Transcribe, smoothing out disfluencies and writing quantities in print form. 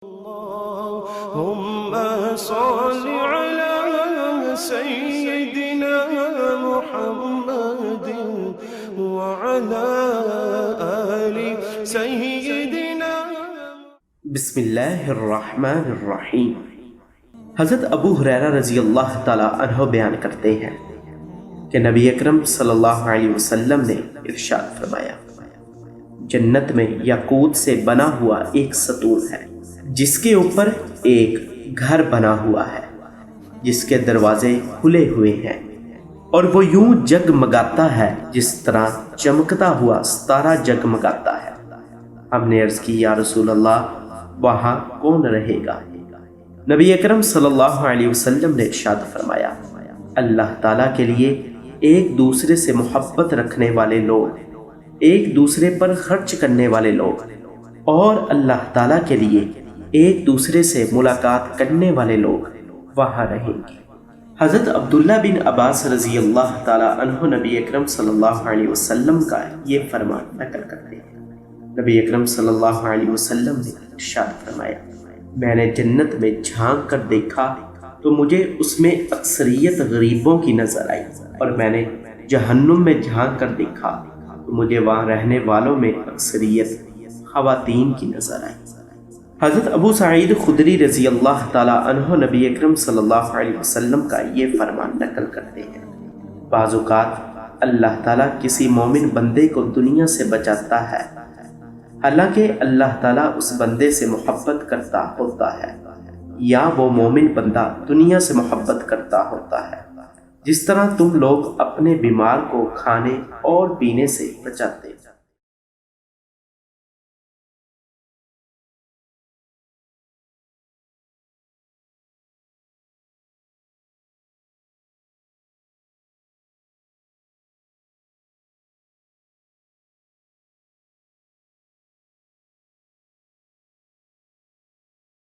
اللهم صل على سيدنا محمد وعلى آل سيدنا. بسم اللہ الرحمن الرحیم. حضرت ابو ہریرہ رضی اللہ تعالی عنہ بیان کرتے ہیں کہ نبی اکرم صلی اللہ علیہ وسلم نے ارشاد فرمایا، جنت میں یاقوت سے بنا ہوا ایک ستون ہے جس کے اوپر ایک گھر بنا ہوا ہے جس کے دروازے کھلے ہوئے ہیں اور وہ یوں جگمگاتا ہے جس طرح چمکتا ہوا ستارہ جگمگاتا ہے. ہم نے عرض کی، یا رسول اللہ، وہاں کون رہے گا؟ نبی اکرم صلی اللہ علیہ وسلم نے ارشاد فرمایا، اللہ تعالیٰ کے لیے ایک دوسرے سے محبت رکھنے والے لوگ، ایک دوسرے پر خرچ کرنے والے لوگ، اور اللہ تعالیٰ کے لیے ایک دوسرے سے ملاقات کرنے والے لوگ وہاں رہیں گے. حضرت عبداللہ بن عباس رضی اللہ تعالیٰ عنہ نبی اکرم صلی اللہ علیہ وسلم کا یہ فرمان نقل کرتے ہیں. نبی اکرم صلی اللہ علیہ وسلم نے ارشاد فرمایا، میں نے جنت میں جھانک کر دیکھا تو مجھے اس میں اکثریت غریبوں کی نظر آئی، اور میں نے جہنم میں جھانک کر دیکھا تو مجھے وہاں رہنے والوں میں اکثریت خواتین کی نظر آئی. حضرت ابو سعید خدری رضی اللہ تعالیٰ عنہ نبی اکرم صلی اللہ علیہ وسلم کا یہ فرمان نقل کرتے ہیں، بعض اوقات اللہ تعالیٰ کسی مومن بندے کو دنیا سے بچاتا ہے حالانکہ اللہ تعالیٰ اس بندے سے محبت کرتا ہوتا ہے، یا وہ مومن بندہ دنیا سے محبت کرتا ہوتا ہے جس طرح تم لوگ اپنے بیمار کو کھانے اور پینے سے بچاتے